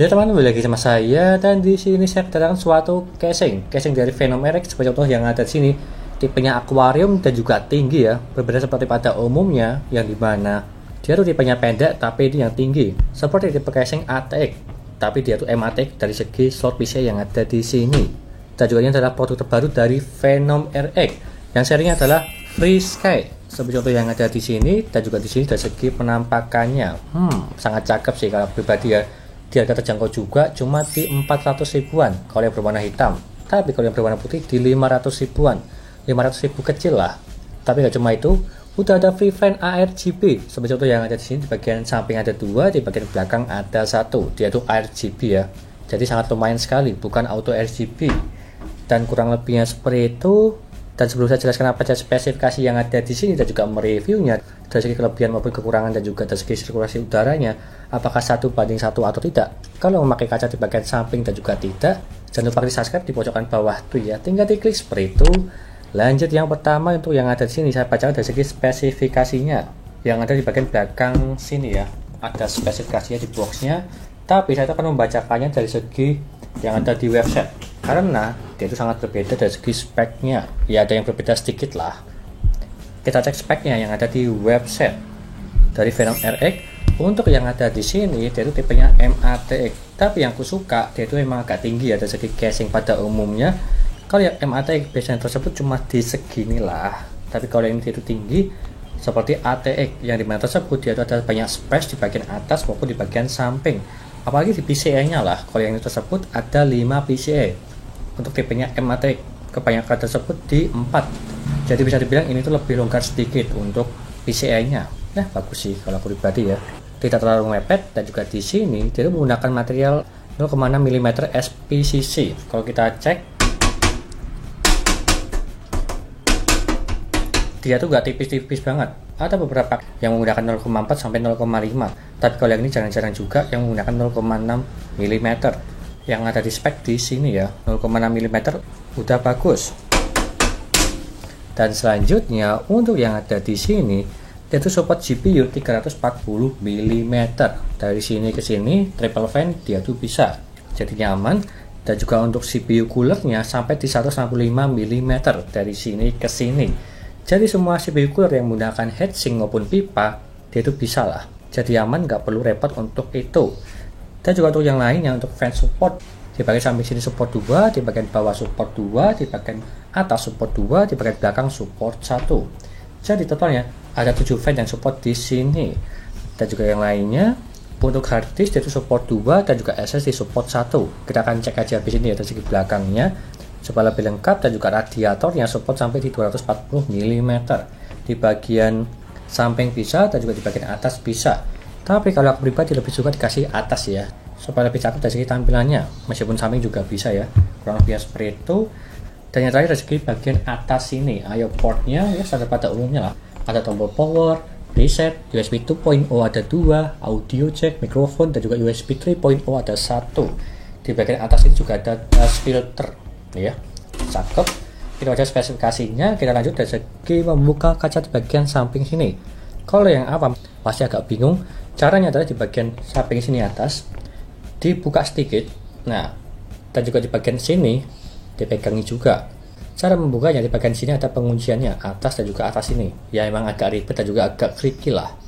Ya teman-teman, kembali lagi sama saya, dan di sini saya kedatangan suatu casing dari Venom RX seperti contoh yang ada di sini. Tipenya akuarium dan juga tinggi ya, berbeda seperti pada umumnya yang dimana dia tuh tipenya pendek tapi ini yang tinggi, seperti tipe casing ATX, tapi dia tuh MATX dari segi slot PCI yang ada di sini. Dan juga ini adalah produk terbaru dari Venom RX yang serinya adalah Free Sky seperti contoh yang ada di sini. Dan juga di sini dari segi penampakannya sangat cakep sih kalau pribadi ya. Di harga terjangkau juga, cuma di 400 ribuan kalau yang berwarna hitam, tapi kalau yang berwarna putih di 500 ribuan, 500 ribu kecil lah. Tapi gak cuma itu, udah ada free fan ARGB seperti contoh yang ada di sini. Di bagian samping ada 2, di bagian belakang ada 1. Dia tuh ARGB ya, jadi sangat lumayan sekali, bukan auto RGB. Dan kurang lebihnya seperti itu. Dan sebelum saya jelaskan apa saja spesifikasi yang ada di sini dan juga mereviewnya dari segi kelebihan maupun kekurangan dan juga dari segi sirkulasi udaranya, apakah 1:1 atau tidak, kalau memakai kaca di bagian samping dan juga tidak, jangan lupa klik subscribe di pojokan bawah tuh ya, tinggal diklik seperti itu. Lanjut, yang pertama untuk yang ada di sini saya bacakan dari segi spesifikasinya yang ada di bagian belakang sini ya, ada spesifikasinya di boxnya, tapi saya akan membacakannya dari segi yang ada di website karena dia itu sangat berbeda dari segi speknya ya, ada yang berbeda sedikit lah. Kita cek speknya yang ada di website dari Venom RX. Untuk yang ada di sini dia itu tipenya MATX, tapi yang aku suka dia itu memang agak tinggi ya dari segi casing pada umumnya. Kalau yang MATX biasanya tersebut cuma di segini lah, tapi kalau yang itu tinggi seperti ATX yang dimana tersebut dia itu ada banyak space di bagian atas maupun di bagian samping, apalagi di PCI nya lah. Kalau yang itu tersebut ada 5 PCI untuk tipenya MATX, kebanyakan tersebut di 4, jadi bisa dibilang ini tuh lebih longgar sedikit untuk PCI nya. Nah bagus sih kalau aku pribadi ya, tidak terlalu mepet. Dan juga di sini dia menggunakan material 0,6 mm SPCC. Kalau kita cek dia tuh gak tipis-tipis banget, ada beberapa yang menggunakan 0,4 sampai 0,5, tapi kalau yang ini jarang-jarang juga yang menggunakan 0,6 mm. Yang ada di spek di sini ya 0,6 mm udah bagus. Dan selanjutnya untuk yang ada di sini dia tuh support GPU 340 mm, dari sini ke sini triple fan dia tuh bisa, jadi nyaman. Dan juga untuk CPU coolernya sampai di 165 mm dari sini ke sini, jadi semua CPU cooler yang menggunakan heatsink maupun pipa dia itu bisa lah, jadi aman, nggak perlu repot untuk itu. Dan juga untuk yang lainnya untuk fan support, di bagian samping sini support 2, di bagian bawah support 2, di bagian atas support 2, di bagian belakang support 1. Jadi totalnya ada 7 fan yang support di sini. Dan juga yang lainnya untuk hard disk itu support 2 dan juga SSD support 1. Kita akan cek aja di sini ya dari segi belakangnya supaya lebih lengkap. Dan juga radiatornya support sampai di 240 mm. Di bagian samping bisa dan juga di bagian atas bisa. Tapi kalau aku pribadi lebih suka dikasih atas ya, supaya lebih cakep dari segi tampilannya, meskipun samping juga bisa ya, kurang lebih seperti itu. Dan yang terakhir dari segi bagian atas sini, IO portnya ya standar pada umumnya lah, ada tombol power, reset, USB 2.0 ada 2, audio jack, mikrofon, dan juga USB 3.0 ada 1. Di bagian atas ini juga ada filter ya, cakep. Itu aja spesifikasinya. Kita lanjut dari segi membuka kaca di bagian samping sini. Kalau yang awam pasti agak bingung. Caranya adalah di bagian samping sini atas dibuka sedikit, nah, dan juga di bagian sini dipegangi juga. Cara membukanya di bagian sini ada pengunciannya, atas dan juga atas ini ya, emang agak ribet dan juga agak tricky lah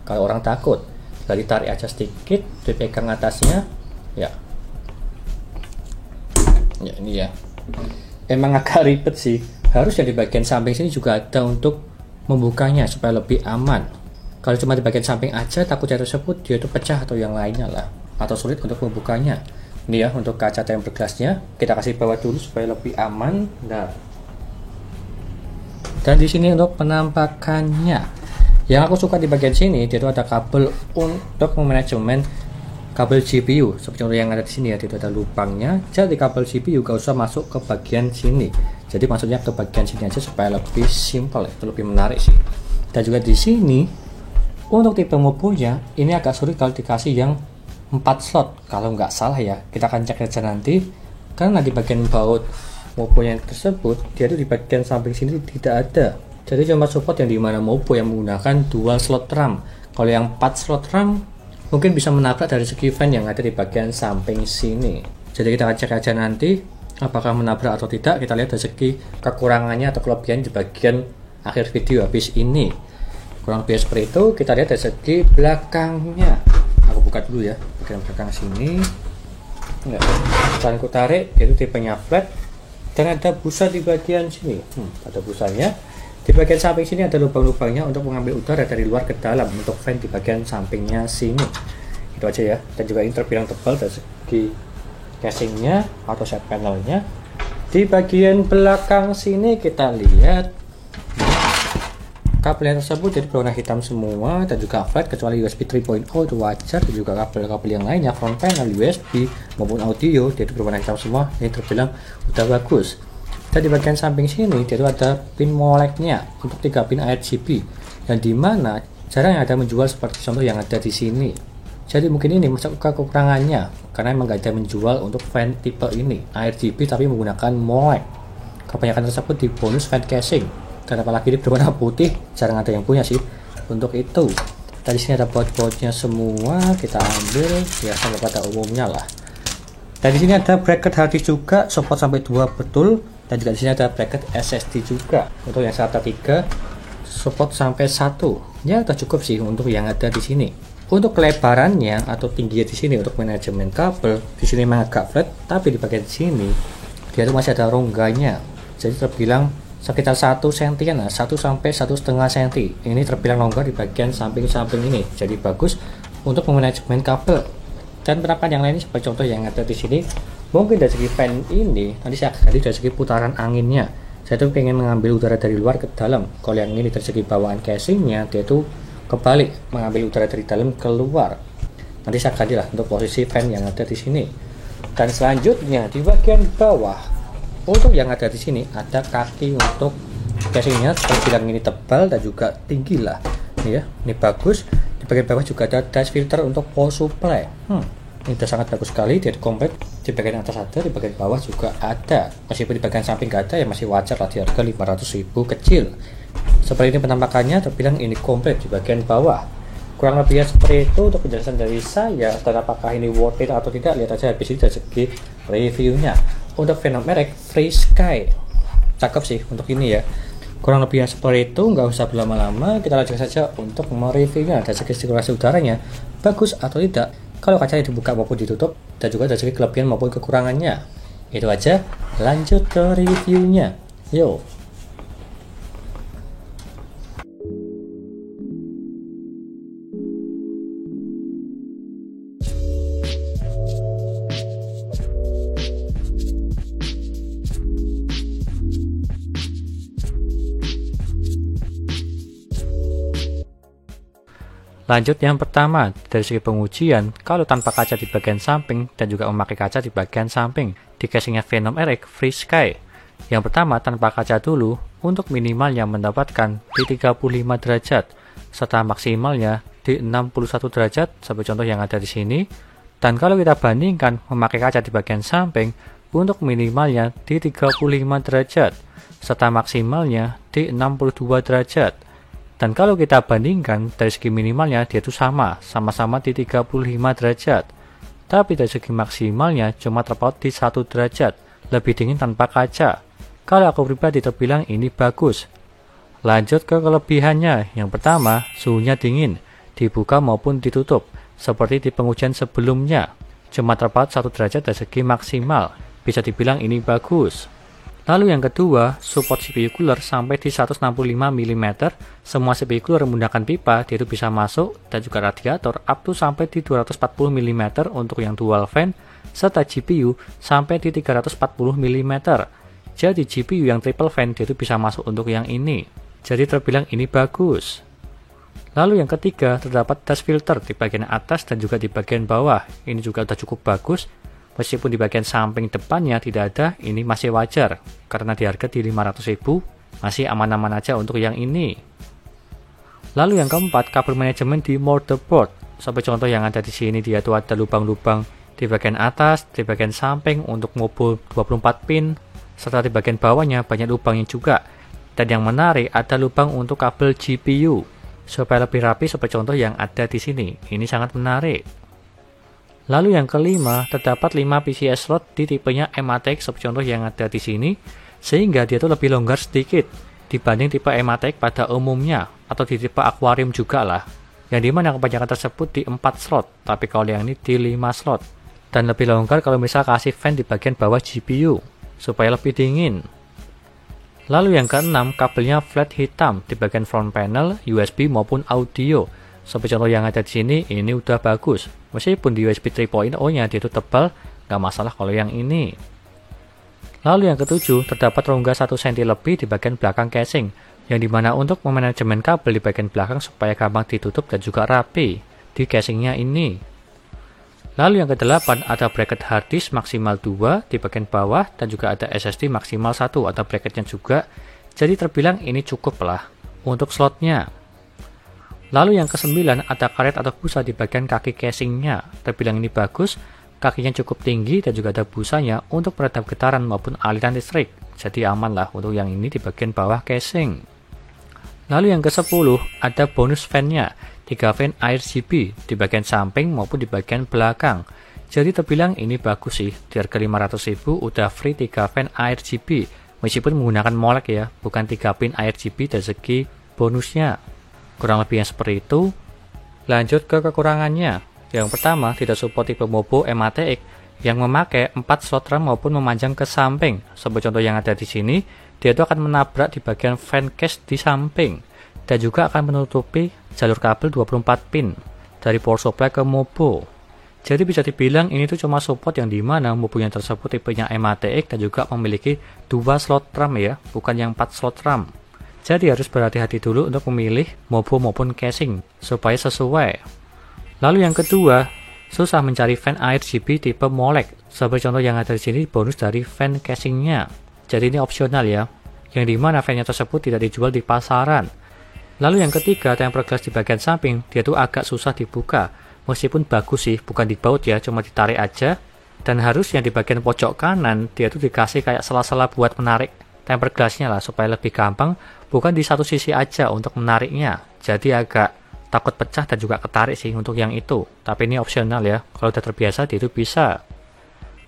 kalau orang takut. Dari tarik aja sedikit, dipegang atasnya ya, ya ini ya, emang agak ribet sih. Harusnya di bagian samping sini juga ada untuk membukanya supaya lebih aman. Kalau cuma di bagian samping aja takutnya tersebut dia itu pecah atau yang lainnya lah, atau sulit untuk membukanya. Ini ya untuk kaca tempered glassnya, kita kasih bawah dulu supaya lebih aman. Nah, dan di sini untuk penampakannya, yang aku suka di bagian sini dia itu ada kabel untuk manajemen kabel GPU seperti yang ada di sini ya, itu ada lubangnya, jadi kabel GPU gak usah masuk ke bagian sini, jadi maksudnya ke bagian sini aja supaya lebih simple, itu lebih menarik sih. Dan juga di sini untuk tipe mobonya ini agak sulit kalau dikasih yang 4 slot kalau nggak salah ya, kita akan cek aja nanti. Karena di bagian baut mobonya tersebut dia itu di bagian samping sini tidak ada, jadi cuma support yang dimana mobo yang menggunakan dual slot RAM. Kalau yang 4 slot RAM mungkin bisa menabrak dari segi fan yang ada di bagian samping sini. Jadi kita akan cek aja nanti apakah menabrak atau tidak. Kita lihat dari segi kekurangannya atau kelebihan di bagian akhir video habis ini. Kurang lebih seperti itu. Kita lihat dari segi belakangnya. Aku buka dulu ya bagian belakang sini. Setelah aku tarik, itu tipenya flat dan ada busa di bagian sini. Ada busanya. Di bagian samping sini ada lubang-lubangnya untuk mengambil udara dari luar ke dalam untuk fan di bagian sampingnya sini. Itu aja ya. Dan juga ini terbilang tebal dari segi casingnya atau side panelnya. Di bagian belakang sini kita lihat kabel tersebut jadi berwarna hitam semua dan juga flat kecuali USB 3.0 itu wajar, dan juga kabel-kabel yang lainnya front panel USB maupun audio jadi berwarna hitam semua. Ini terbilang udah bagus. Dan di bagian samping sini itu ada pin moleknya untuk 3 pin RGB yang dimana jarang ada menjual seperti contoh yang ada di sini. Jadi mungkin ini masuk ke kekurangannya karena emang gak ada menjual untuk fan tipe ini RGB tapi menggunakan molek. Kebanyakan tersebut di bonus fan casing dan apalagi ini berwarna putih jarang ada yang punya sih untuk itu. Tadi sini ada baut-bautnya semua, kita ambil ya sama pada umumnya lah. Dan di sini ada bracket hard disk juga, support sampai 2 betul. Dan juga di sini ada bracket SSD juga untuk yang SATA 3, support sampai 1. Ya udah cukup sih untuk yang ada di sini. Untuk kelebarannya atau tingginya di sini untuk manajemen kabel, di sini memang agak flat, tapi di bagian sini dia tuh masih ada rongganya. Jadi terbilang sekitar 1 cm, 1 sampai 1,5 cm. Ini terbilang longgar di bagian samping-samping ini. Jadi bagus untuk manajemen kabel. Dan penampakan yang lainnya seperti contoh yang ada di sini. Mungkin dari segi fan ini, nanti saya ganti dari segi putaran anginnya. Saya tuh pengen mengambil udara dari luar ke dalam. Kalau yang ini dari segi bawaan casingnya, dia tuh kebalik, mengambil udara dari dalam keluar. Nanti saya ganti lah untuk posisi fan yang ada di sini. Dan selanjutnya di bagian bawah, untuk yang ada di sini ada kaki untuk casingnya. Terbilang ini tebal dan juga tinggi lah. Ini ya, ini bagus. Di bagian bawah juga ada dash filter untuk power supply. Ini sudah sangat bagus sekali, dia komplit. Di bagian atas ada, di bagian bawah juga ada. Meskipun di bagian samping nggak ada, ya masih wajar lah di harga 500.000 kecil. Seperti ini penampakannya, terbilang ini komplit di bagian bawah. Kurang lebihnya seperti itu untuk penjelasan dari saya. Dan apakah ini worth it atau tidak, lihat aja habis ini dari segi reviewnya. Untuk Venom merek Free Sky, cakep sih untuk ini ya. Kurang lebihnya seperti itu, nggak usah berlama-lama, kita lanjutkan saja untuk mereviewnya. Dari segi sirkulasi udaranya bagus atau tidak, kalau kacanya dibuka maupun ditutup, dan juga dari segi kelebihan maupun kekurangannya. Itu aja, lanjut ke reviewnya. Yo. Lanjut yang pertama, dari segi pengujian, kalau tanpa kaca di bagian samping dan juga memakai kaca di bagian samping di casingnya Venom RX Free Sky. Yang pertama tanpa kaca dulu, untuk minimalnya mendapatkan di 35 derajat, serta maksimalnya di 61 derajat, seperti contoh yang ada di sini. Dan kalau kita bandingkan memakai kaca di bagian samping, untuk minimalnya di 35 derajat, serta maksimalnya di 62 derajat. Dan kalau kita bandingkan dari segi minimalnya dia itu sama-sama di 35 derajat. Tapi dari segi maksimalnya cuma terpaut di 1 derajat, lebih dingin tanpa kaca. Kalau aku pribadi terbilang ini bagus. Lanjut ke kelebihannya. Yang pertama, suhunya dingin, dibuka maupun ditutup, seperti di pengujian sebelumnya. Cuma terpaut 1 derajat dari segi maksimal, bisa dibilang ini bagus. Lalu yang kedua, support CPU cooler sampai di 165 mm. Semua CPU cooler menggunakan pipa, dia itu bisa masuk, dan juga radiator up to sampai di 240 mm untuk yang dual fan, serta GPU sampai di 340 mm. Jadi GPU yang triple fan dia itu bisa masuk untuk yang ini. Jadi terbilang ini bagus. Lalu yang ketiga, terdapat dash filter di bagian atas dan juga di bagian bawah. Ini juga sudah cukup bagus. Meskipun di bagian samping depannya tidak ada, ini masih wajar karena di harga di 500.000 masih aman-aman aja untuk yang ini. Lalu yang keempat, kabel manajemen di motherboard. Seperti contoh yang ada di sini, dia tuh ada lubang-lubang di bagian atas, di bagian samping untuk modul 24 pin, serta di bagian bawahnya banyak lubangnya juga. Dan yang menarik, ada lubang untuk kabel GPU. supaya lebih rapi seperti contoh yang ada di sini. Ini sangat menarik. Lalu yang kelima, terdapat 5 PCIe slot di tipenya M-ATX seperti contoh yang ada di sini, sehingga dia tuh lebih longgar sedikit dibanding tipe M-ATX pada umumnya, atau di tipe Aquarium juga lah, yang dimana kebanyakan tersebut di 4 slot, tapi kalau yang ini di 5 slot. Dan lebih longgar kalau misal kasih fan di bagian bawah GPU, supaya lebih dingin. Lalu yang keenam, kabelnya flat hitam di bagian front panel, USB maupun audio. Seperti contoh yang ada di sini, ini udah bagus. Meskipun di USB 3.0-nya dia itu tebal, nggak masalah kalau yang ini. Lalu yang ketujuh, terdapat rongga 1 cm lebih di bagian belakang casing, yang dimana untuk memanajemen kabel di bagian belakang supaya gampang ditutup dan juga rapi di casingnya ini. Lalu yang kedelapan, ada bracket hard disk maksimal 2 di bagian bawah, dan juga ada SSD maksimal 1 atau bracketnya juga. Jadi terbilang ini cukup lah untuk slotnya. Lalu yang kesembilan, ada karet atau busa di bagian kaki casingnya. Terbilang ini bagus, kakinya cukup tinggi dan juga ada busanya untuk meredam getaran maupun aliran listrik. Jadi aman lah untuk yang ini di bagian bawah casing. Lalu yang ke-10, ada bonus fan-nya, 3 fan RGB di bagian samping maupun di bagian belakang. Jadi terbilang ini bagus sih, di harga 500.000 udah free 3 fan RGB. Meskipun menggunakan molek ya, bukan 3 pin RGB dari segi bonusnya. Kurang lebihnya seperti itu. Lanjut ke kekurangannya. Yang pertama, tidak support tipe MOBO M-ATX yang memakai 4 slot RAM maupun memanjang ke samping. Seperti contoh yang ada di sini, dia itu akan menabrak di bagian fan case di samping dan juga akan menutupi jalur kabel 24 pin dari power supply ke MOBO. Jadi bisa dibilang ini tuh cuma support yang dimana MOBO yang tersebut tipenya M-ATX dan juga memiliki 2 slot RAM ya, bukan yang 4 slot RAM. Jadi harus berhati-hati dulu untuk memilih MOBO maupun casing supaya sesuai. Lalu yang kedua, susah mencari fan RGB tipe molek. Seperti contoh yang ada di sini, bonus dari fan casingnya. Jadi ini opsional ya, yang dimana fan-nya tersebut tidak dijual di pasaran. Lalu yang ketiga, tempered glass di bagian samping, dia tuh agak susah dibuka. Meskipun bagus sih, bukan dibaut ya, cuma ditarik aja. Dan harusnya di bagian pojok kanan, dia tuh dikasih kayak sela-sela buat menarik tempered glass-nya lah, supaya lebih gampang, bukan di satu sisi aja untuk menariknya. Jadi agak takut pecah dan juga ketarik sih untuk yang itu. Tapi ini opsional ya, kalau udah terbiasa dia itu bisa.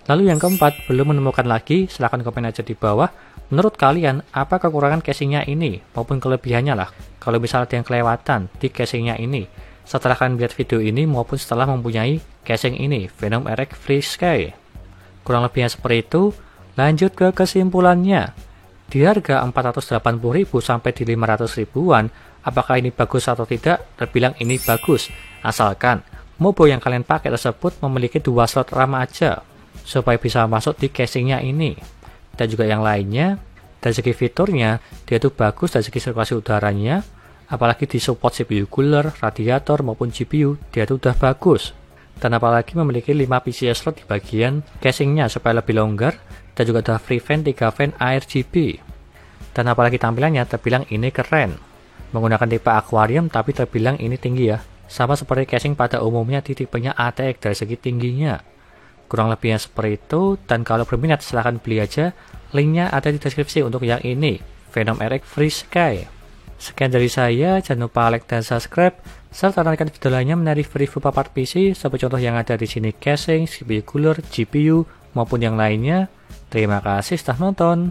Lalu yang keempat, belum menemukan lagi, silahkan komen aja di bawah. Menurut kalian, apa kekurangan casingnya ini, maupun kelebihannya lah, kalau misalnya ada yang kelewatan di casingnya ini, setelah kalian lihat video ini, maupun setelah mempunyai casing ini, Venom RX FreeSky. Kurang lebihnya seperti itu. Lanjut ke kesimpulannya. Di harga 480.000 sampai di 500.000-an, apakah ini bagus atau tidak? Terbilang ini bagus, asalkan MOBO yang kalian pakai tersebut memiliki 2 slot RAM aja, supaya bisa masuk di casingnya ini. Dan juga yang lainnya, dari segi fiturnya, dia itu bagus dari segi sirkulasi udaranya, apalagi di support CPU cooler, radiator, maupun GPU, dia itu udah bagus. Dan apalagi memiliki 5 PCIe slot di bagian casingnya supaya lebih longgar, dan juga ada free fan 3 fan RGB. Dan apalagi tampilannya terbilang ini keren. Menggunakan tipe Aquarium tapi terbilang ini tinggi ya. Sama seperti casing pada umumnya di tipenya ATX dari segi tingginya. Kurang lebihnya seperti itu, dan kalau berminat silahkan beli aja. Linknya ada di deskripsi untuk yang ini, Venom RX FreeSky. Sekian dari saya, jangan lupa like dan subscribe, serta nantikan video lainnya mengenai review part PC, seperti contoh yang ada di sini casing, CPU cooler, GPU, maupun yang lainnya. Terima kasih sudah nonton.